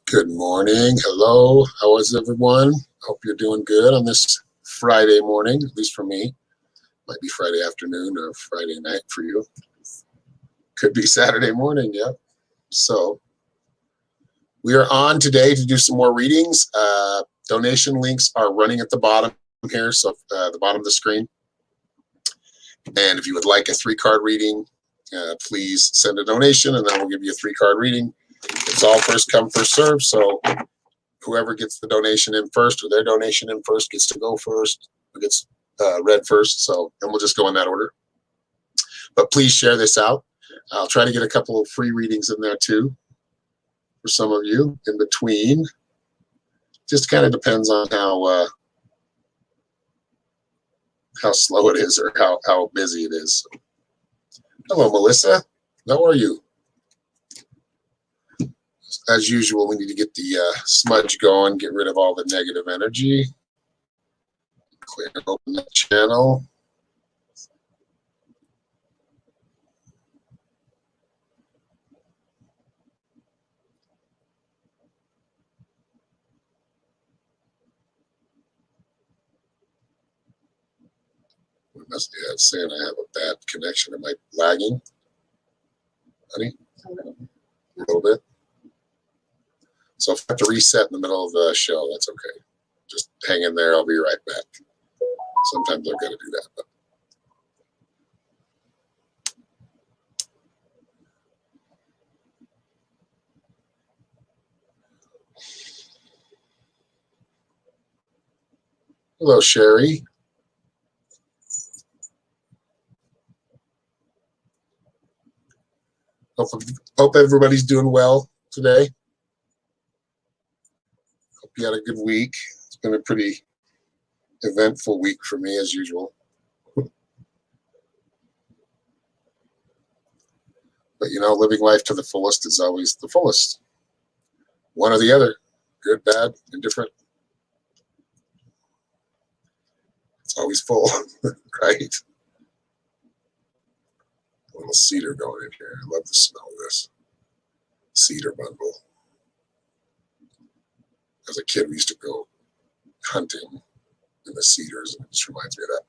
Good morning. Hello. How is everyone? Hope you're doing good on this Friday morning, at least for me. Might be Friday afternoon or Friday night for you. Could be Saturday morning, yep. So we are on today to do some more readings. Donation links are running at the bottom here, so the bottom of the screen. And if you would like a 3-card reading, please send a donation and then we'll give you a 3-card reading. It's all first come, first serve. So whoever gets the donation in first or their donation in first gets to go first, or gets read first. So, and we'll just go in that order. But please share this out. I'll try to get a couple of free readings in there too for some of you in between. Just kind of depends on how slow it is or how busy it is. Hello, Melissa. How are you? As usual, we need to get the smudge going, get rid of all the negative energy. Clear and open that channel. It's saying I have a bad connection. Am I lagging, honey? A little bit. So if I have to reset in the middle of the show, that's okay. Just hang in there. I'll be right back. Sometimes I've got to do that. But. Hello, Sherry. Hope everybody's doing well today. Hope you had a good week. It's been a pretty eventful week for me as usual. But you know, living life to the fullest is always the fullest. One or the other, good, bad, indifferent. It's always full, right? A little cedar going in here. I love the smell of this cedar bundle. As a kid, we used to go hunting in the cedars, and it just reminds me of that.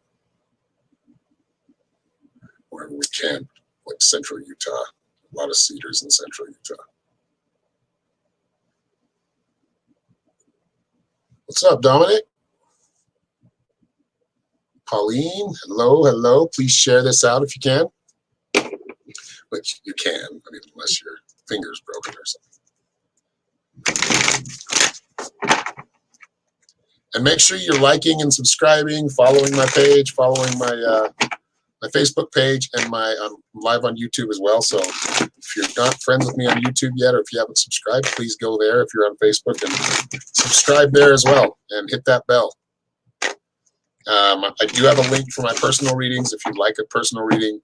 Wherever we camped, like central Utah, a lot of cedars in central Utah. What's up, Dominic? Pauline, hello. Please share this out if you can. Which you can, I mean, unless your finger's broken or something. And make sure you're liking and subscribing, following my page, following my my Facebook page, and I'm live on YouTube as well. So if you're not friends with me on YouTube yet, or if you haven't subscribed, please go there if you're on Facebook and subscribe there as well and hit that bell. I do have a link for my personal readings if you'd like a personal reading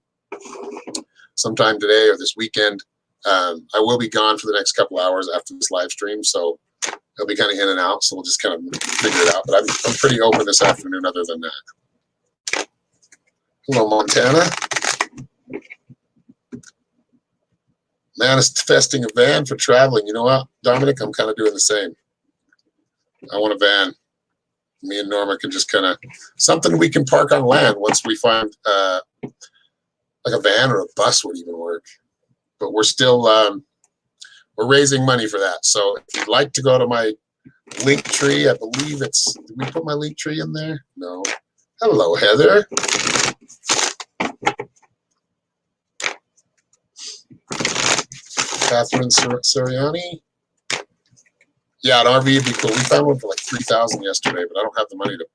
sometime today or this weekend. I will be gone for the next couple hours after this live stream, so it'll be kind of in and out, so we'll just kind of figure it out. But I'm pretty open this afternoon other than that. Hello, Montana. Manifesting a van for traveling. You know what, Dominic? I'm kind of doing the same. I want a van. Me and Norma can just kind of, something we can park on land once we find, like a van or a bus would even work. But we're still, we're raising money for that. So if you'd like to go to my link tree, I believe it's, did we put my link tree in there? No. Hello, Heather. Catherine Siriani. Yeah, an RV would be cool. We found one for like $3,000 yesterday, but I don't have the money to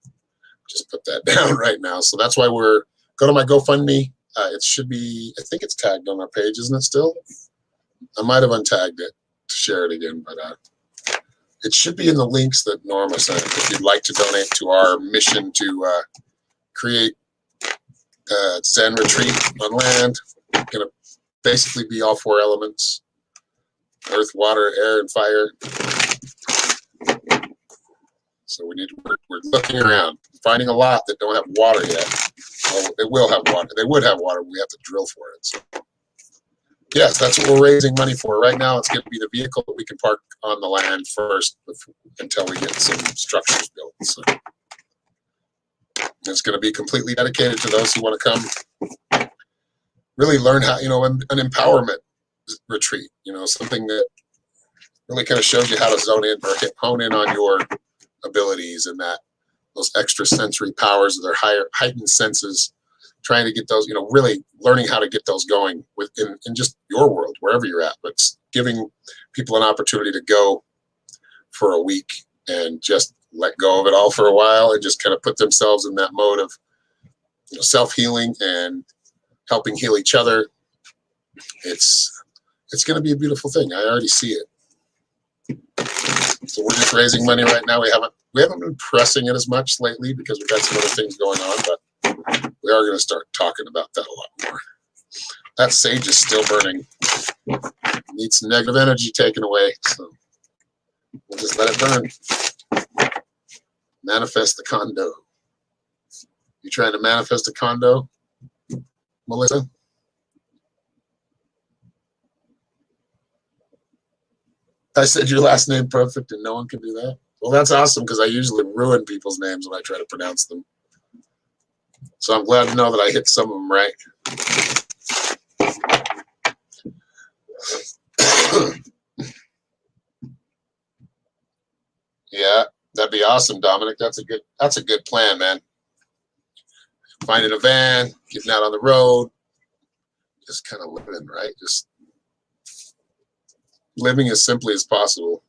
just put that down right now. So that's why go to my GoFundMe. It should be, I think it's tagged on our page, isn't it still? I might have untagged it to share it again, but it should be in the links that Norma sent if you'd like to donate to our mission to create a Zen retreat on land. It's going to basically be all 4 elements: earth, water, air, and fire. So we're looking around, finding a lot that don't have water yet. Well, they will have water. They would have water. We have to drill for it. So yes, that's what we're raising money for. Right now, it's going to be the vehicle that we can park on the land first until we get some structures built. So it's going to be completely dedicated to those who want to come really learn how, an empowerment retreat, something that really kind of shows you how to zone in or hone in on your abilities and those extra sensory powers of their higher heightened senses, trying to get those, really learning how to get those going in just your world, wherever you're at, but giving people an opportunity to go for a week and just let go of it all for a while and just kind of put themselves in that mode of self-healing and helping heal each other. It's going to be a beautiful thing. I already see it. So we're just raising money right now. We haven't been pressing it as much lately because we've got some other things going on, but we are going to start talking about that a lot more. That sage is still burning. Needs some negative energy taken away, so we'll just let it burn. Manifest the condo. You trying to manifest a condo, Melissa? I said your last name perfect and no one can do that? Well, that's awesome because I usually ruin people's names when I try to pronounce them. So I'm glad to know that I hit some of them right. Yeah, that'd be awesome, Dominic. That's a good plan, man. Finding a van, getting out on the road, just kind of living, right? Just living as simply as possible.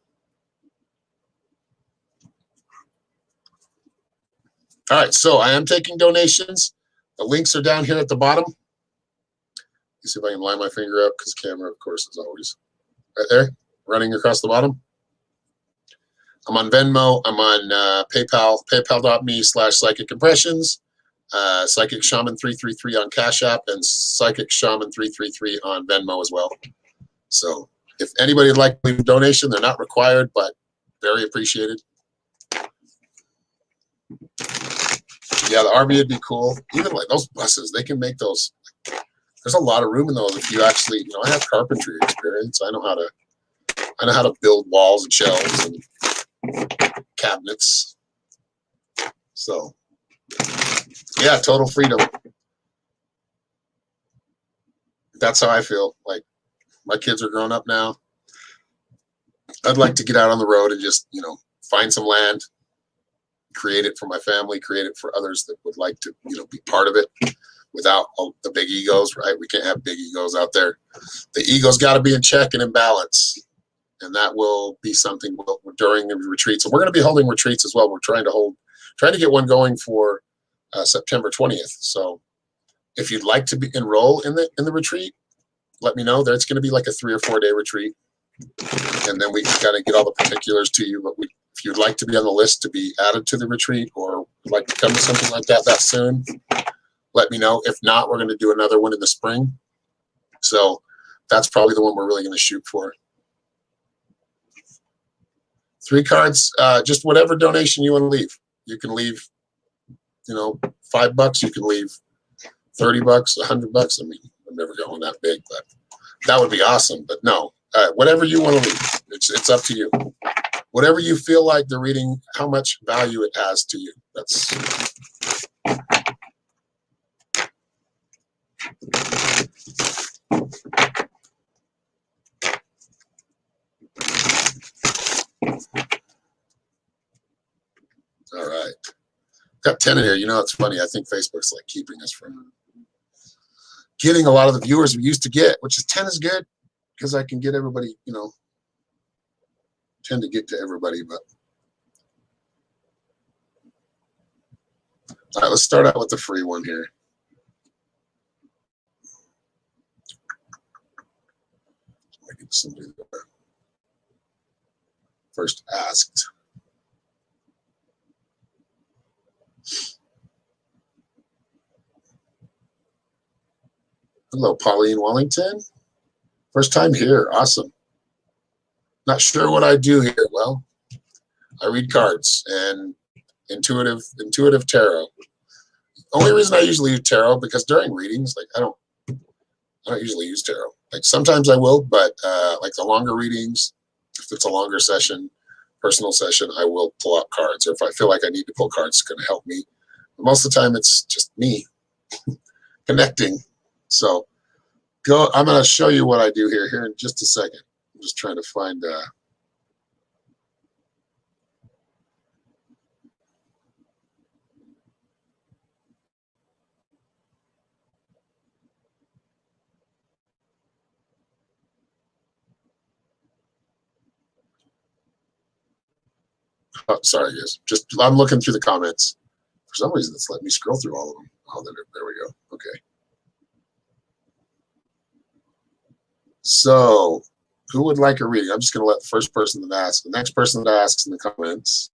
All right, so I am taking donations. The links are down here at the bottom. Let's see if I can line my finger up because camera, of course, is always right there, running across the bottom. I'm on Venmo. I'm on PayPal, paypal.me/psychic impressions, Psychic Shaman 333 on Cash App, and Psychic Shaman 333 on Venmo as well. So if anybody would like to leave a donation, they're not required, but very appreciated. Yeah, the RV would be cool. Even like those buses, they can make those. There's a lot of room in those if you actually, I have carpentry experience. I know how to build walls and shelves and cabinets. So, yeah, total freedom. That's how I feel. Like, my kids are grown up now. I'd like to get out on the road and just, find some land, create it for my family, create it for others that would like to, be part of it without the big egos, right? We can't have big egos out there. The ego's got to be in check and in balance. And that will be something during the retreats. And we're going to be holding retreats as well. We're trying to get one going for September 20th. So if you'd like to enroll in the retreat, let me know. It's going to be like a 3 or 4 day retreat. And then we got to get all the particulars to you. But if you'd like to be on the list to be added to the retreat or would like to come to something like that soon, let me know. If not, we're going to do another one in the spring. So that's probably the one we're really going to shoot for. 3 cards, just whatever donation you want to leave. You can leave, $5. You can leave $30, $100. I mean, I'm never going that big, but that would be awesome. But no, whatever you want to leave, it's up to you. Whatever you feel like the reading, how much value it has to you. That's all right. Got 10 in here. It's funny. I think Facebook's like keeping us from getting a lot of the viewers we used to get, which is 10 is good because I can get everybody, tend to get to everybody. But all right, let's start out with the free one here. I get somebody that first asked. Hello, Pauline Wellington. First time here. Awesome. Not sure what I do here. Well, I read cards and intuitive tarot. Only reason I usually use tarot because during readings, like I don't usually use tarot. Like sometimes I will, but like the longer readings, if it's a longer session, personal session, I will pull out cards. Or if I feel like I need to pull cards, it's going to help me. But most of the time, it's just me connecting. So I'm going to show you what I do here in just a second. I'm just trying to find. Oh, sorry, guys. I'm looking through the comments. For some reason, it's letting me scroll through all of them. Oh, there we go. Okay. So, who would like a reading? I'm just going to let the first person that asks, the next person that asks in the comments.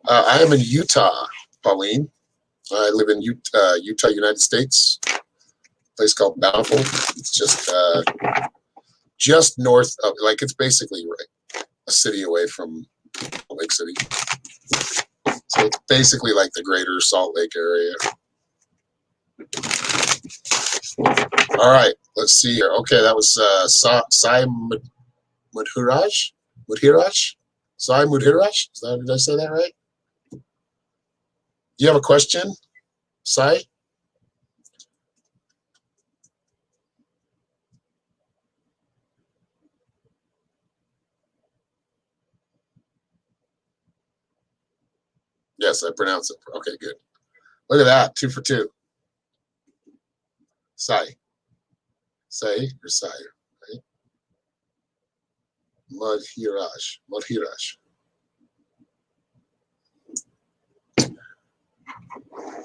I am in Utah, Pauline. I live in Utah, United States. A place called Bountiful. It's just north of, like, it's basically a city away from Salt Lake City. So it's basically like the greater Salt Lake area. All right, let's see here. Okay, that was Sai Mudhiraj. Sai Mudhiraj. Did I say that right? You have a question, Sai? Yes, I pronounce it. Okay, good. Look at that, 2 for 2. Sai. Sai or Sai, right? Mudhiraj.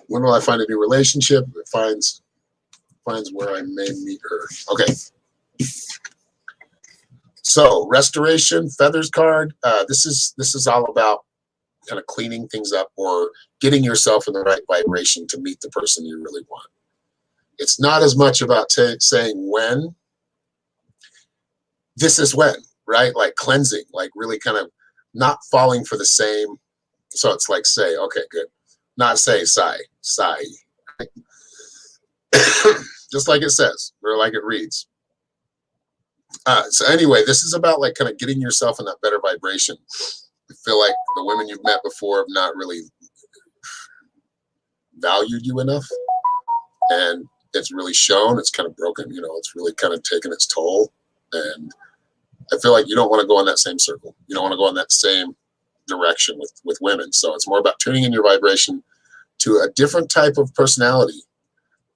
When will I find a new relationship? It finds where I may meet her. Okay. So restoration, feathers card. This is all about kind of cleaning things up or getting yourself in the right vibration to meet the person you really want. It's not as much about saying when. This is when, right? Like cleansing, like really kind of not falling for the same. So it's like say, okay, good. Not say, sigh. Right? Just like it says, or like it reads. So anyway, this is about like kind of getting yourself in that better vibration. I feel like the women you've met before have not really valued you enough, and it's really shown. It's kind of broken, it's really kind of taken its toll, and I feel like you don't want to go in that same circle. You don't want to go in that same direction with women. So it's more about tuning in your vibration to a different type of personality,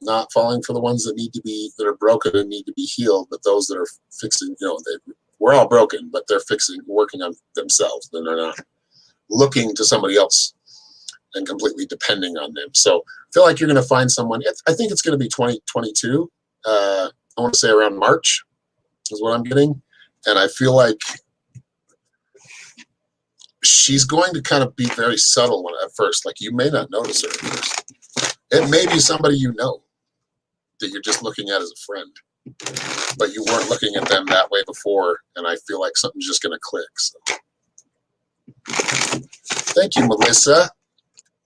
not falling for the ones that are broken and need to be healed, but those that are fixing, we're all broken, but they're working on themselves. Then they're not looking to somebody else and completely depending on them. So I feel like you're going to find someone. I think it's going to be 2022. I want to say around March is what I'm getting. And I feel like she's going to kind of be very subtle at first. Like you may not notice her at first. It may be somebody you know that you're just looking at as a friend, but you weren't looking at them that way before. And I feel like something's just going to click. So. Thank you, Melissa.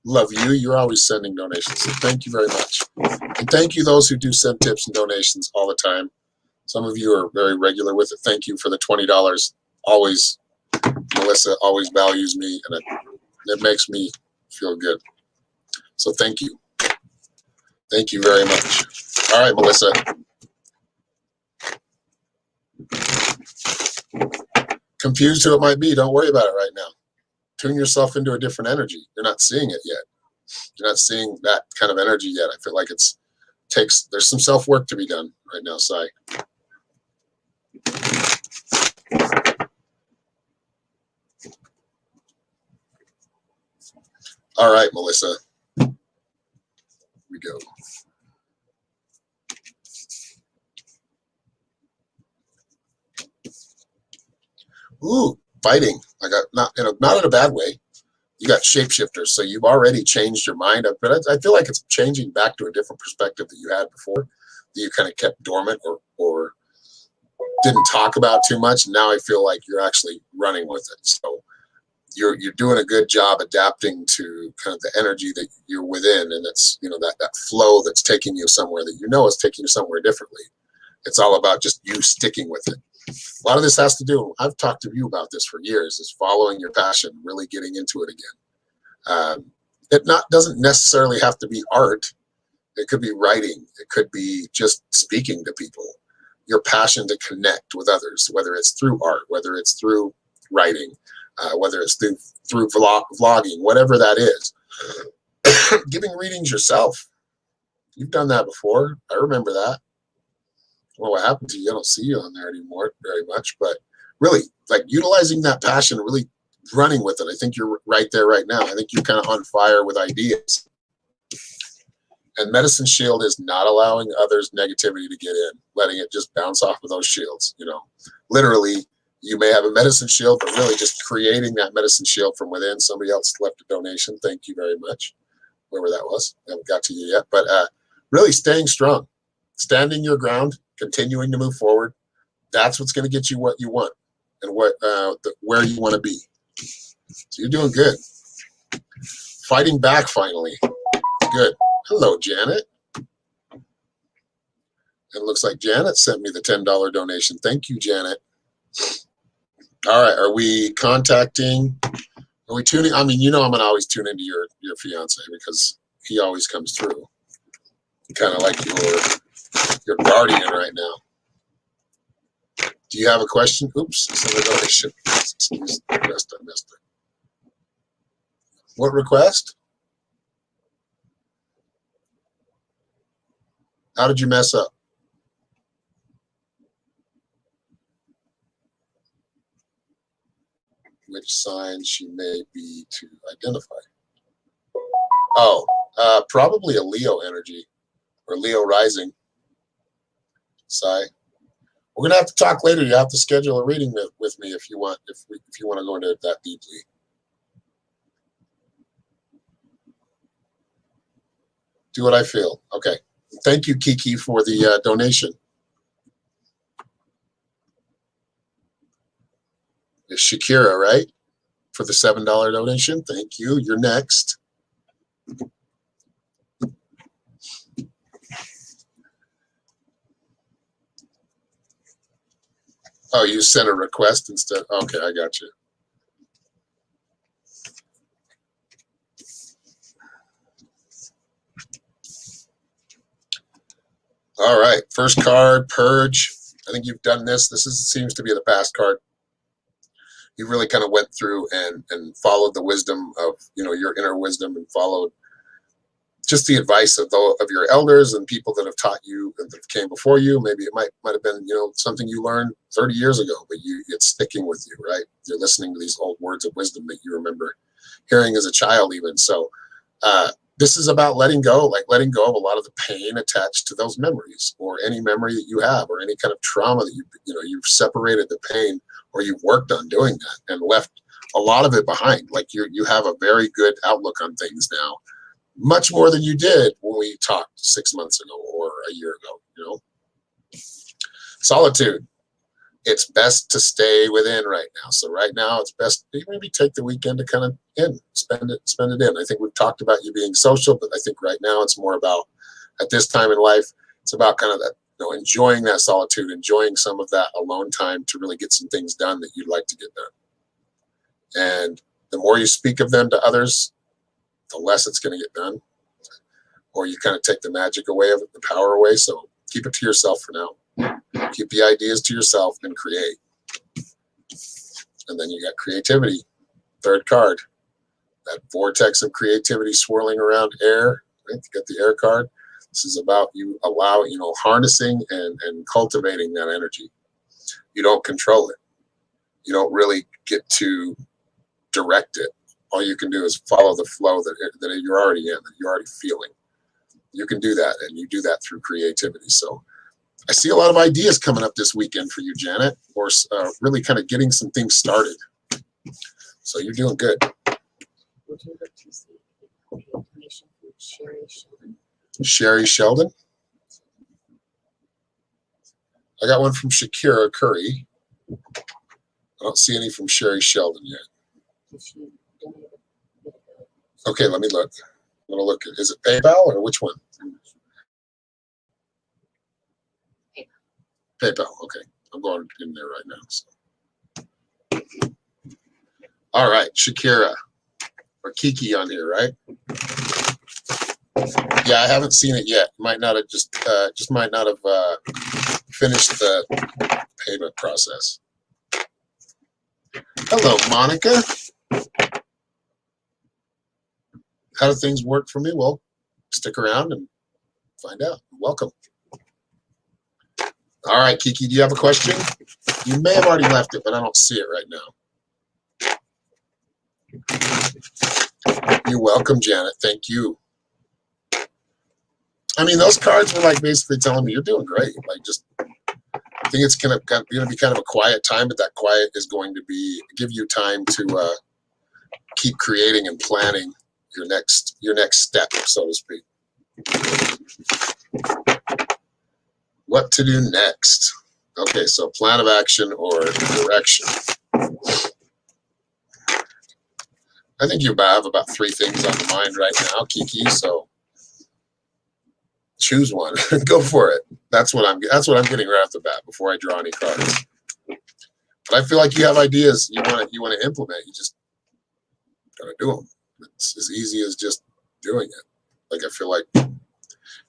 Love you. You're always sending donations. So thank you very much. And thank you those who do send tips and donations all the time. Some of you are very regular with it. Thank you for the $20. Always, Melissa always values me, and it makes me feel good. So thank you. Thank you very much. All right, Melissa. Confused who it might be, don't worry about it right now. Tune yourself into a different energy. You're not seeing it yet. You're not seeing that kind of energy yet. I feel like there's some self-work to be done right now, Sai. All right, Melissa. Here we go. Ooh, fighting. I got not in a bad way. You got shapeshifters, so you've already changed your mind. But I feel like it's changing back to a different perspective that you had before, that you kind of kept dormant or didn't talk about too much. And now I feel like you're actually running with it. So you're doing a good job adapting to kind of the energy that you're within, and it's, you know, that flow that's taking you somewhere that you know is taking you somewhere differently. It's all about just you sticking with it. A lot of this has to do, I've talked to you about this for years, is following your passion, really getting into it again. It doesn't necessarily have to be art. It could be writing. It could be just speaking to people. Your passion to connect with others, whether it's through art, whether it's through writing, whether it's through vlogging, whatever that is. Giving readings yourself. You've done that before. I remember that. Well, what happened to you? I don't see you on there anymore very much, but really, like, utilizing that passion, really running with it. I think you're right there right now. I think you're kind of on fire with ideas. And Medicine Shield is not allowing others' negativity to get in, letting it just bounce off of those shields. You know, literally, you may have a medicine shield, but really just creating that medicine shield from within. Somebody else left a donation. Thank you very much, whoever that was. I haven't got to you yet, but really staying strong, standing your ground, continuing to move forward. That's what's going to get you what you want and where you want to be. So you're doing good. Fighting back finally. Good. Hello, Janet. It looks like Janet sent me the $10 donation. Thank you, Janet. All right. Are we contacting? Are we tuning? I mean, you know, I'm going to always tune into your fiance because he always comes through. Kind of like your guardian right now. Do you have a question? Oops. Send a donation. Excuse the request. I missed it. What request? How did you mess up? Which sign she may be to identify? Oh, probably a Leo energy or Leo rising. Sai. We're gonna have to talk later. You have to schedule a reading with me if you want. If you want to go into it that deeply. Do what I feel. Okay. Thank you, Kiki, for the donation. It's Shakira, right? For the $7 donation. Thank you. You're next. Oh, you sent a request instead. Okay, I got you. All right. First card, Purge. I think you've done this. Seems to be the past card. You really kind of went through and followed the wisdom of, you know, your inner wisdom, and followed just the advice of your elders and people that have taught you and that came before you. Maybe it might have been, you know, something you learned 30 years ago, but it's sticking with you, right? You're listening to these old words of wisdom that you remember hearing as a child even. So this is about letting go of a lot of the pain attached to those memories, or any memory that you have, or any kind of trauma that you've separated the pain, or you've worked on doing that and left a lot of it behind. Like you have a very good outlook on things now, much more than you did when we talked 6 months ago or a year ago. You know, solitude. It's best to stay within right now. So right now, it's best to maybe take the weekend to kind of spend it in. I think we've talked about you being social, but I think right now it's more about, at this time in life, it's about kind of that, you know, enjoying that solitude, enjoying some of that alone time to really get some things done that you'd like to get done. And the more you speak of them to others, the less it's going to get done, or you kind of take the magic away of it, the power away. So keep it to yourself for now. Keep the ideas to yourself and create. And then you got creativity. Third card. That vortex of creativity swirling around air. Right? You got the air card. This is about you harnessing and cultivating that energy. You don't control it. You don't really get to direct it. All you can do is follow the flow that you're already in, that you're already feeling. You can do that, and you do that through creativity. So I see a lot of ideas coming up this weekend for you, Janet, or really kind of getting some things started. So you're doing good. Would you like to see information from Sherry Sheldon? Sherry Sheldon? I got one from Shakira Curry. I don't see any from Sherry Sheldon yet. She donated a bit ago. Okay, let me look. I'm gonna look at, is it PayPal or which one? I'm not sure. PayPal, okay. I'm going in there right now. So. All right, Shakira or Kiki on here, right? Yeah, I haven't seen it yet. Might not have just might not have finished the payment process. Hello, Monica. How do things work for me? Well, stick around and find out. Welcome. All right, Kiki, do you have a question? You may have already left it, but I don't see it right now. You're welcome, Janet. Thank you. I mean, those cards were like basically telling me you're doing great. Like, just I think it's going to be kind of a quiet time, but that quiet is going to give you time to keep creating and planning your next step, so to speak. What to do next? Okay, so plan of action or direction. I think you have about 3 things on the mind right now, Kiki. So choose one. Go for it. That's what I'm getting right off the bat before I draw any cards. But I feel like you have ideas you want to implement. You just gotta do them. It's as easy as just doing it. Like, I feel like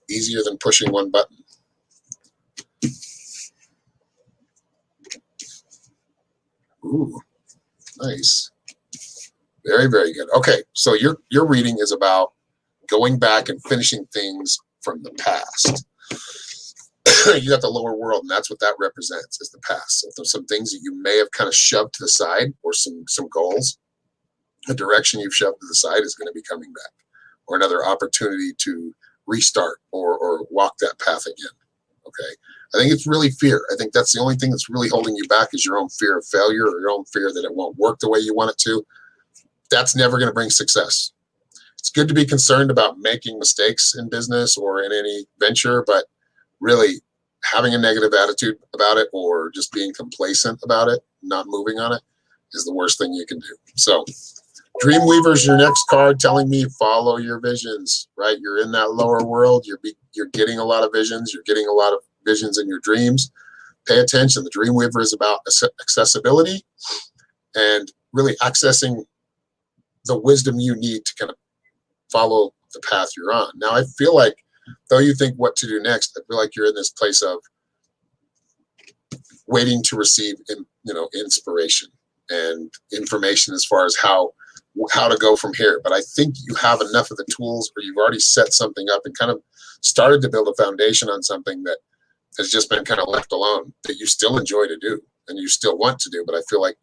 easier than pushing one button. Ooh, nice. Very, very good. Okay, so your reading is about going back and finishing things from the past. You got the lower world, and that's what that represents, is the past. So there's some things that you may have kind of shoved to the side, or some goals. A direction you've shoved to the side is going to be coming back, or another opportunity to restart or walk that path again. Okay. I think it's really fear. I think that's the only thing that's really holding you back, is your own fear of failure, or your own fear that it won't work the way you want it to. That's never going to bring success. It's good to be concerned about making mistakes in business or in any venture, but really having a negative attitude about it, or just being complacent about it, not moving on it, is the worst thing you can do. So Dreamweaver's your next card, telling me follow your visions, right? You're in that lower world. You're getting a lot of visions. You're getting a lot of visions in your dreams. Pay attention. The Dreamweaver is about accessibility and really accessing the wisdom you need to kind of follow the path you're on. Now, I feel like, though you think what to do next, I feel like you're in this place of waiting to receive, inspiration and information as far as how to go from here. But I think you have enough of the tools, or you've already set something up and kind of started to build a foundation on something that has just been kind of left alone, that you still enjoy to do and you still want to do. But I feel like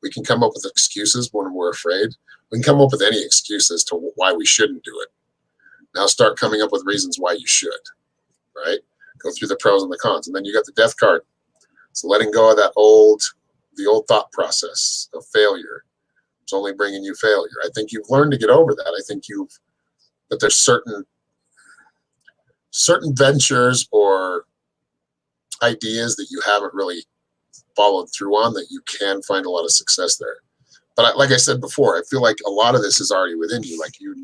we can come up with excuses when we're afraid. We can come up with any excuse as to why we shouldn't do it. Now start coming up with reasons why you should, right? Go through the pros and the cons. And then you got the death card. So letting go of the old thought process of failure. It's only bringing you failure. I think you've learned to get over that. I think but there's certain ventures or ideas that you haven't really followed through on, that you can find a lot of success there. But like I said before, I feel like a lot of this is already within you. Like, you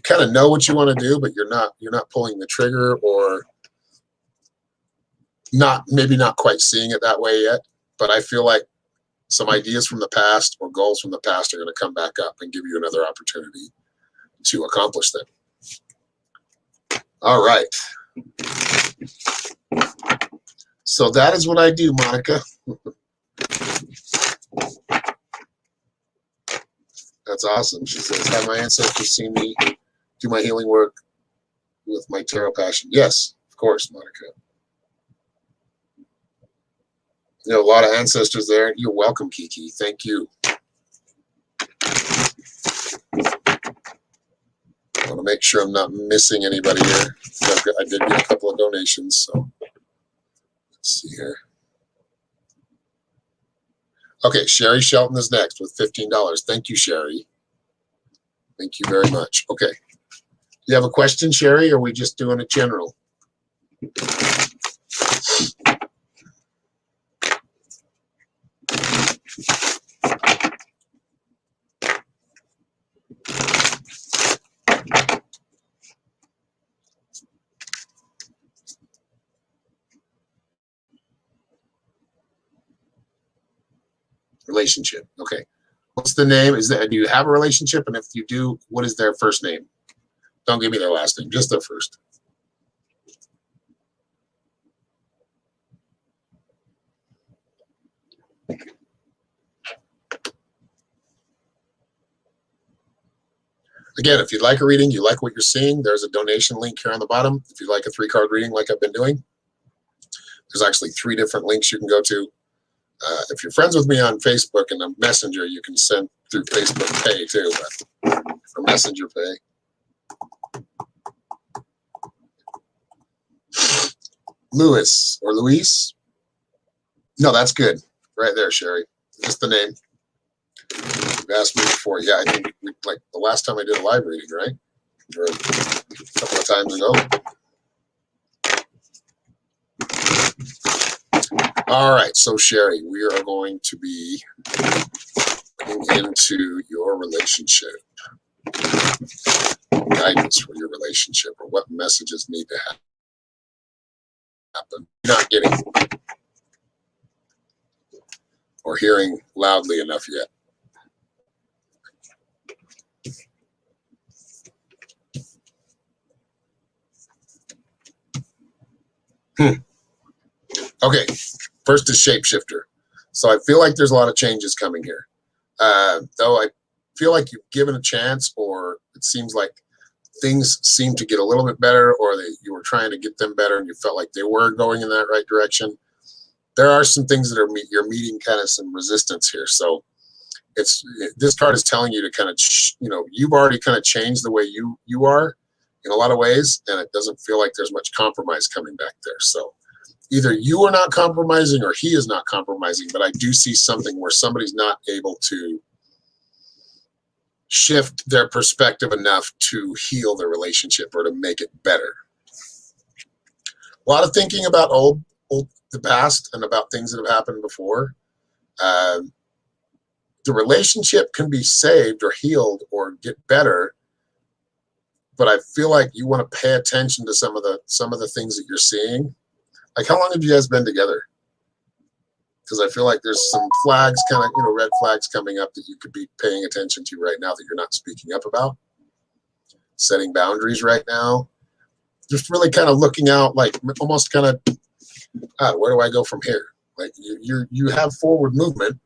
kind of know what you want to do, but you're not pulling the trigger, or maybe not quite seeing it that way yet. But I feel like some ideas from the past or goals from the past are going to come back up and give you another opportunity to accomplish them. All right. So that is what I do, Monica. That's awesome. She says, have my ancestors seen me do my healing work with my tarot passion? Yes, of course, Monica. A lot of ancestors there. You're welcome, Kiki. Thank you. I want to make sure I'm not missing anybody here. I did get a couple of donations, so let's see here. Okay, Sherry Shelton is next with $15. Thank you, Sherry. Thank you very much. Okay. Do you have a question, Sherry, or are we just doing a general? Relationship. Okay. What's the name? Do you have a relationship? And if you do, what is their first name? Don't give me their last name, just their first. Again, if you'd like a reading, you like what you're seeing, there's a donation link here on the bottom. If you'd like a 3-card reading like I've been doing, there's actually 3 different links you can go to. If you're friends with me on Facebook and a messenger, you can send through Facebook Pay too, but for Messenger Pay. Louis or Luis? No, that's good. Right there, Sherry. Just the name. You've asked me before. Yeah, I think like the last time I did a live reading, right? Or a couple of times ago. All right, so Sherry, we are going to be looking into your relationship. Guidance for your relationship, or what messages need to happen. You're not getting or hearing loudly enough yet. Okay, first is shapeshifter. So I feel like there's a lot of changes coming here. Though I feel like you've given a chance, or it seems like things seem to get a little bit better, or you were trying to get them better and you felt like they were going in that right direction. There are some things that you're meeting kind of some resistance here. So this card is telling you to kind of, you've already kind of changed the way you are in a lot of ways, and it doesn't feel like there's much compromise coming back there. So either you are not compromising or he is not compromising, but I do see something where somebody's not able to shift their perspective enough to heal the relationship or to make it better. A lot of thinking about the past and about things that have happened before. The relationship can be saved or healed or get better, but I feel like you want to pay attention to some of the things that you're seeing. Like, how long have you guys been together? Because I feel like there's some flags, kind of, red flags coming up that you could be paying attention to right now that you're not speaking up about. Setting boundaries right now. Just really kind of looking out, like almost kind of, where do I go from here? Like you have forward movement.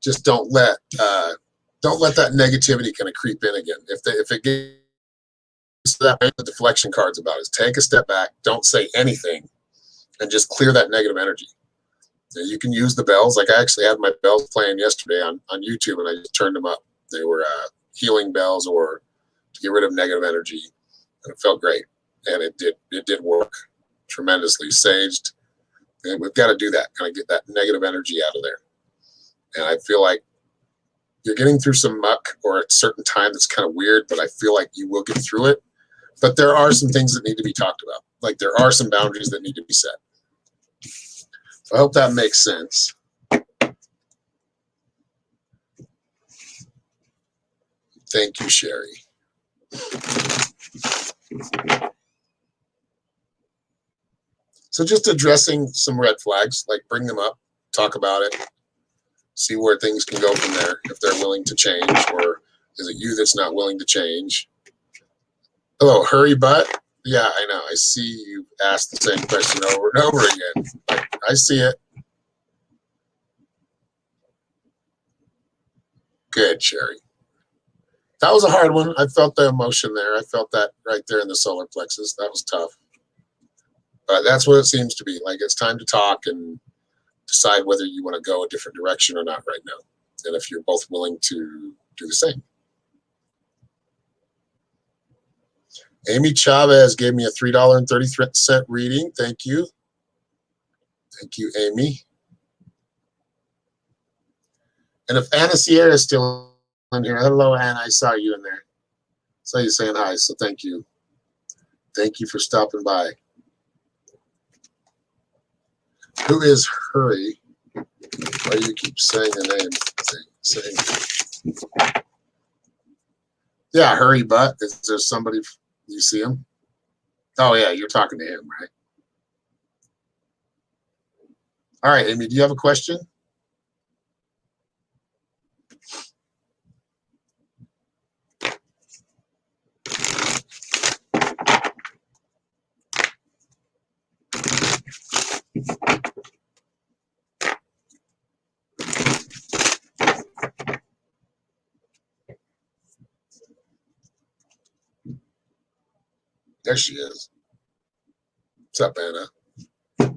Just don't let that negativity kind of creep in again. If it gets to that, the deflection card's about is take a step back, don't say anything, and just clear that negative energy. You can use the bells. Like, I actually had my bells playing yesterday on YouTube, and I just turned them up. They were healing bells, or to get rid of negative energy, and it felt great. And it did work tremendously. Saged. And we've got to do that, kind of get that negative energy out of there. And I feel like you're getting through some muck, or at a certain time that's kind of weird, but I feel like you will get through it. But there are some things that need to be talked about. Like, there are some boundaries that need to be set. So I hope that makes sense. Thank you, Sherry. So just addressing some red flags, like bring them up, talk about it, see where things can go from there, if they're willing to change, or is it you that's not willing to change? Hello, hurry butt. Yeah, I know. I see you ask the same question over and over again. I see it. Good, Sherry. That was a hard one. I felt the emotion there. I felt that right there in the solar plexus. That was tough. But that's what it seems to be. Like, it's time to talk and decide whether you want to go a different direction or not right now. And if you're both willing to do the same. Amy Chavez gave me a $3.33 reading. Thank you. Thank you, Amy. And if Anna Sierra is still in here, hello, Anna. I saw you in there. Saw you saying hi, so thank you. Thank you for stopping by. Who is Hurry? Why do you keep saying the name? Yeah, Hurry Butt. Is there somebody, you see him? Oh, yeah, you're talking to him, right? All right, Amy, do you have a question? There she is. What's up, Anna?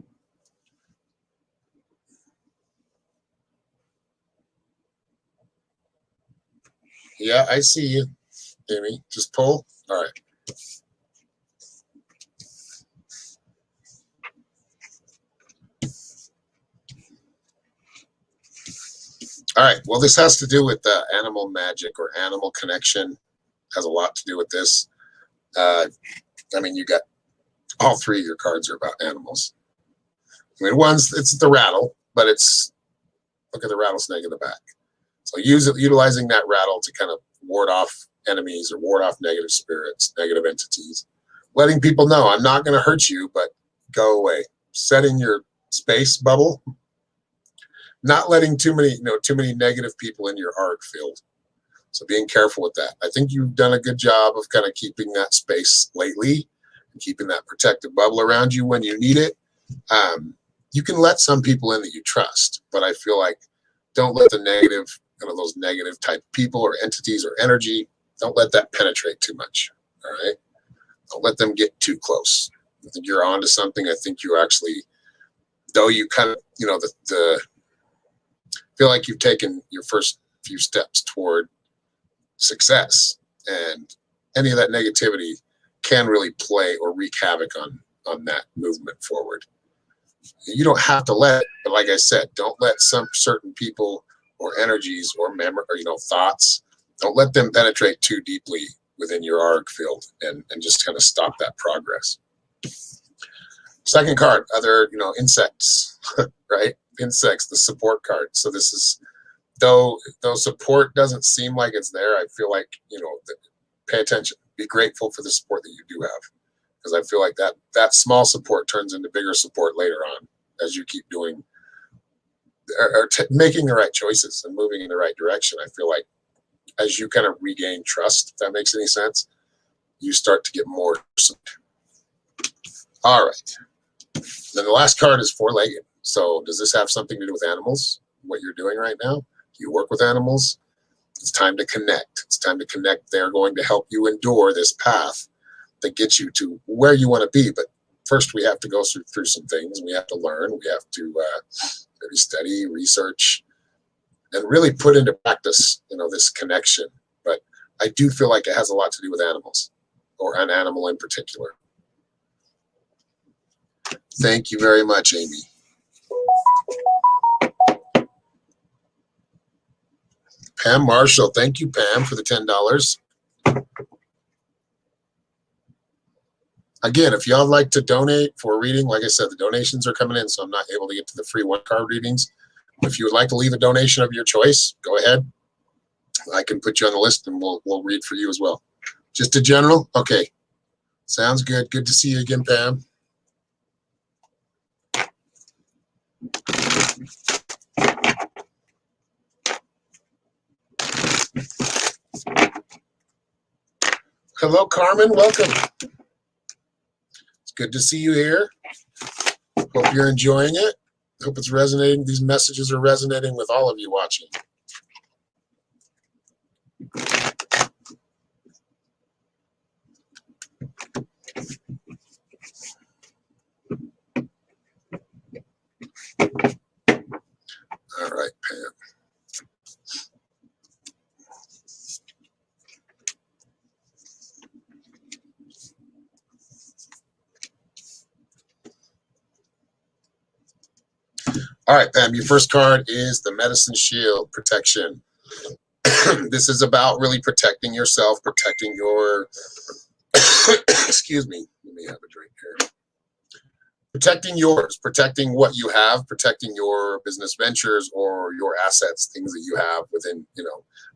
Yeah, I see you, Amy. Just pull. All right. All right. Well, this has to do with animal magic or animal connection. Has a lot to do with this. I mean, you got all three of your cards are about animals. I mean, it's the rattle, but look at the rattlesnake in the back. So utilizing that rattle to kind of ward off enemies or ward off negative spirits, negative entities. Letting people know, I'm not going to hurt you, but go away. Setting your space bubble. Not letting too many negative people in your auric field. So being careful with that. I think you've done a good job of kind of keeping that space lately and keeping that protective bubble around you when you need it. You can let some people in that you trust, but I feel like don't let the negative, those negative type people or entities or energy, don't let that penetrate too much. All right. Don't let them get too close. I think you're onto something. I think you actually, though you kind of, feel like you've taken your first few steps toward success, and any of that negativity can really play or wreak havoc on that movement forward. You don't have to let it, but like I said, don't let some certain people or energies or memory or thoughts, don't let them penetrate too deeply within your auric field and just kind of stop that progress. Second card, other insects, right? Insects, the support card. So this is though support doesn't seem like it's there, I feel like pay attention, be grateful for the support that you do have, because I feel like that small support turns into bigger support later on as you keep doing or making the right choices and moving in the right direction. I feel like as you kind of regain trust, if that makes any sense, you start to get more support. All right. Then the last card is four-legged. So does this have something to do with animals, what you're doing right now? Do you work with animals? It's time to connect. It's time to connect. They're going to help you endure this path that gets you to where you want to be. But first, we have to go through some things. We have to learn. We have to maybe study, research, and really put into practice, this connection. But I do feel like it has a lot to do with animals, or an animal in particular. Thank you very much, Amy. Pam Marshall, thank you, Pam, for the $10. Again, if y'all like to donate for a reading, like I said, the donations are coming in, so I'm not able to get to the free one-card readings. If you would like to leave a donation of your choice, go ahead. I can put you on the list, and we'll read for you as well. Just a general? Okay. Sounds good. Good to see you again, Pam. Hello, Carmen. Welcome. It's good to see you here. Hope you're enjoying it. Hope it's resonating. These messages are resonating with all of you watching. All right, Pam. All right, Pam, your first card is the Medicine Shield Protection. This is about really protecting yourself, protecting your, excuse me, let me have a drink here. Protecting yours, protecting what you have, protecting your business ventures or your assets, things that you have within, I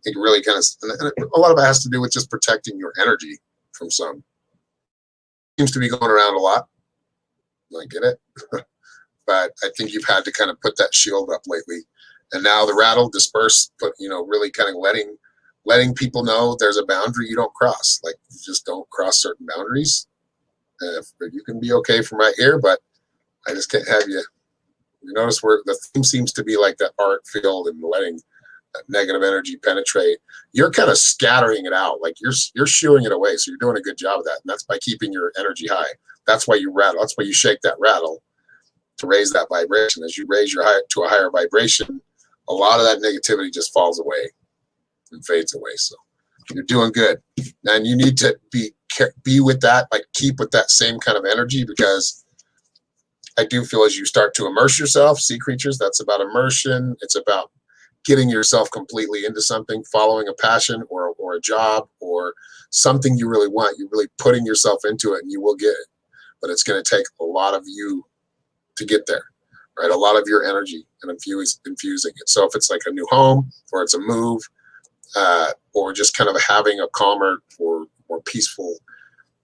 think really kind of, and a lot of it has to do with just protecting your energy from some. Seems to be going around a lot. I get it. But I think you've had to kind of put that shield up lately. And now the rattle disperse, but really kind of letting people know there's a boundary you don't cross. Like, you just don't cross certain boundaries. You can be okay from right here, but I just can't have you. You notice where the theme seems to be like that art field and letting that negative energy penetrate. You're kind of scattering it out, like you're shooing it away. So you're doing a good job of that, and that's by keeping your energy high. That's why you rattle. That's why you shake that rattle to raise that vibration. As you raise your to a higher vibration, a lot of that negativity just falls away and fades away. So you're doing good, and you need to be with that, like keep with that same kind of energy, because I do feel as you start to immerse yourself, sea creatures, that's about immersion. It's about getting yourself completely into something, following a passion or a job or something you really want. You're really putting yourself into it, and you will get it. But it's going to take a lot of you to get there, right? A lot of your energy and infusing it. So if it's like a new home or it's a move, or just kind of having a calmer or more peaceful,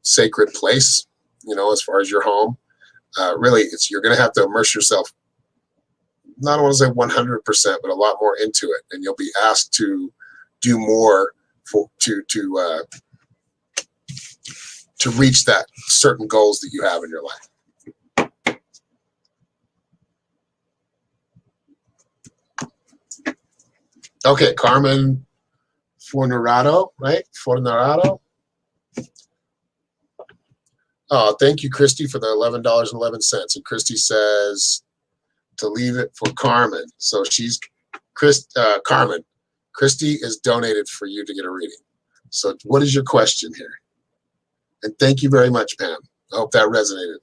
sacred place, as far as your home, really, you're going to have to immerse yourself. Not I want to say 100%, but a lot more into it, and you'll be asked to do more to reach that certain goals that you have in your life. Okay, Carmen Fornerado, right? Fornerado. Oh, thank you, Christy, for the $11.11. And Christy says to leave it for Carmen. So she's Carmen. Christy is donated for you to get a reading. So what is your question here? And thank you very much, Pam. I hope that resonated.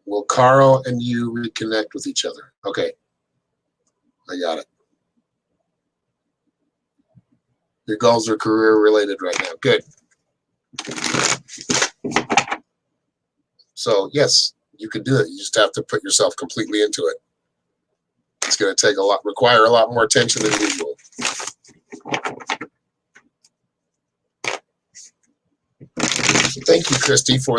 Will Carl and you reconnect with each other? Okay. I got it. Your goals are career related right now. Good. So yes, you can do it. You just have to put yourself completely into it. It's going to require a lot more attention than usual. So thank you, Christy, for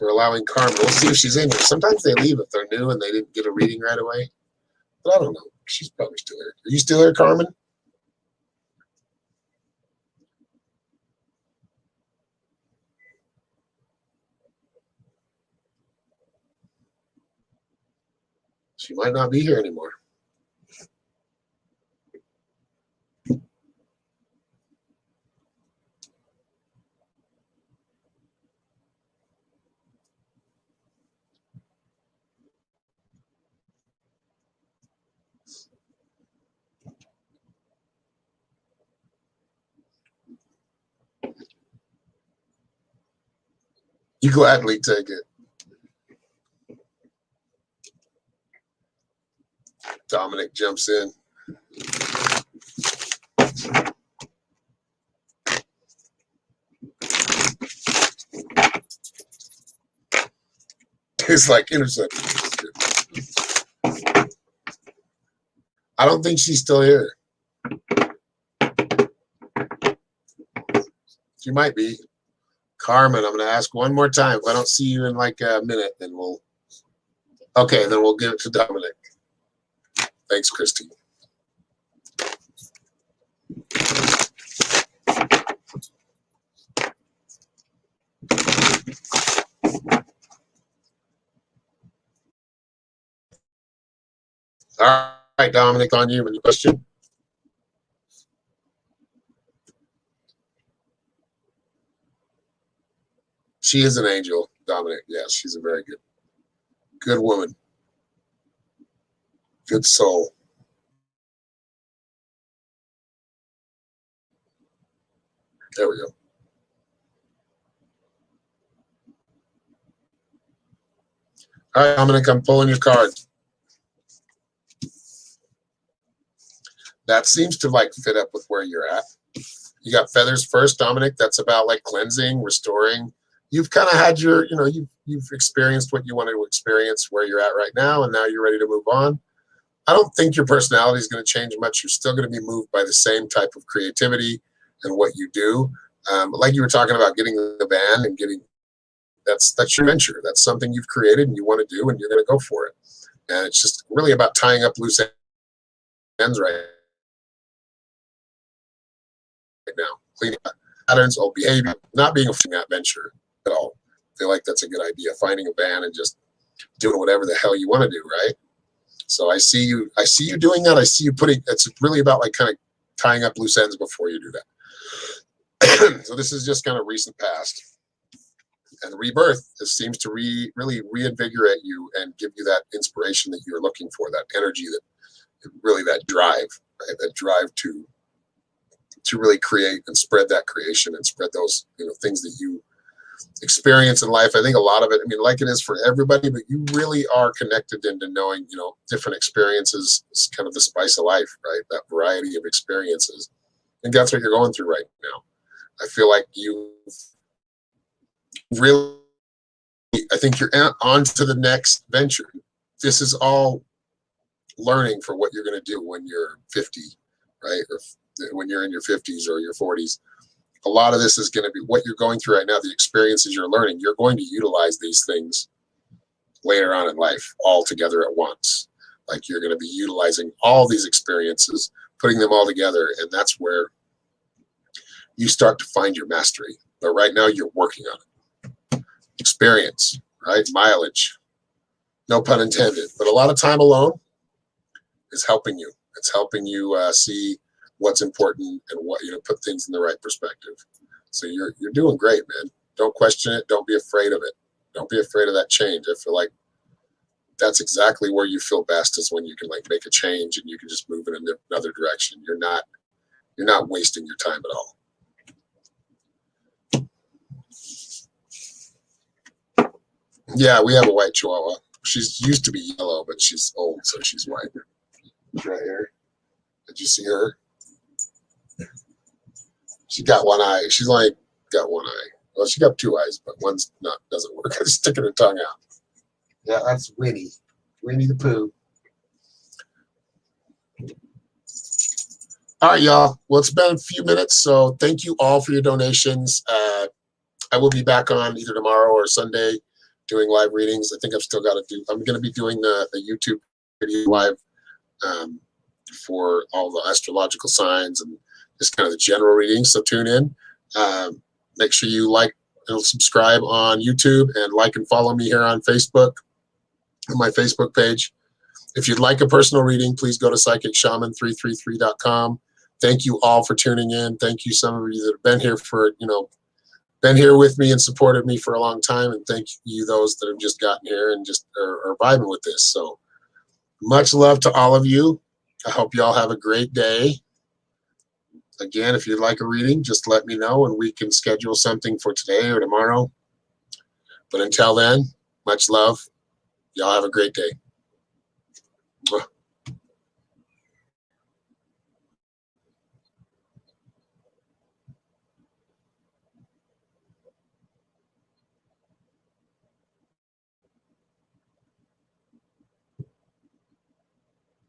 allowing Carmen. We'll see if she's in here. Sometimes they leave if they're new and they didn't get a reading right away. But I don't know. She's probably still here. Are you still here, Carmen? She might not be here anymore. You gladly take it. Dominic jumps in. It's like interception. I don't think she's still here. She might be. Carmen, I'm going to ask one more time. If I don't see you in like a minute, then we'll give it to Dominic. Thanks, Christy. All right, Dominic, on you. Any question? She is an angel, Dominic. Yes, she's a very good woman. Good soul. There we go. All right, Dominic, I'm pulling your card. That seems to like fit up with where you're at. You got feathers first, Dominic. That's about like cleansing, restoring. You've kind of had your, you've experienced what you wanted to experience where you're at right now, and now you're ready to move on. I don't think your personality is going to change much. You're still going to be moved by the same type of creativity and what you do. Like you were talking about getting the van and that's your venture. That's something you've created and you want to do, and you're going to go for it. And it's just really about tying up loose ends right now. Cleaning up. patterns, old behavior, not being afraid of that venture at all. I feel like that's a good idea, finding a van and just doing whatever the hell you want to do, right? So I see you doing that. I see you putting, it's really about like kind of tying up loose ends before you do that. So this is just kind of recent past. And rebirth, it seems to really reinvigorate you and give you that inspiration that you're looking for, that energy, that really that drive, right? That drive to really create and spread that creation and spread those, things that you experience in life. I think a lot of it, I mean, like it is for everybody, but you really are connected into knowing, different experiences is kind of the spice of life, right? That variety of experiences. And that's what you're going through right now. I feel like you really, I think you're on to the next venture. This is all learning for what you're going to do when you're 50, right? Or when you're in your 50s or your 40s. A lot of this is going to be what you're going through right now, the experiences you're learning. You're going to utilize these things later on in life all together at once. Like you're going to be utilizing all these experiences, putting them all together, and that's where you start to find your mastery. But right now you're working on it. Experience, right? Mileage, no pun intended. But a lot of time alone is helping you. It's helping you see what's important and what, put things in the right perspective. So you're doing great, man. Don't question it. Don't be afraid of it. Don't be afraid of that change. I feel like that's exactly where you feel best, is when you can like make a change and you can just move in another direction. You're not wasting your time at all. Yeah, we have a white Chihuahua. She's used to be yellow, but she's old, so she's white. Right here. Did you see her? She got one eye. She's only got one eye. Well, she got two eyes, but one's doesn't work. She's sticking her tongue out. Yeah, that's Winnie. Winnie the Pooh. All right, y'all. Well, it's been a few minutes, so thank you all for your donations. I will be back on either tomorrow or Sunday doing live readings. I think I've still got to do. I'm going to be doing the YouTube video live for all the astrological signs and just kind of the general readings. So tune in. Make sure you like and subscribe on YouTube, and like and follow me here on Facebook, on my Facebook page. If you'd like a personal reading, please go to psychicshaman333.com. Thank you all for tuning in. Thank you, some of you that have been here for, been here with me and supported me for a long time. And thank you those that have just gotten here and just are vibing with this. So much love to all of you. I hope you all have a great day. Again, if you'd like a reading, just let me know and we can schedule something for today or tomorrow. But until then, much love. Y'all have a great day.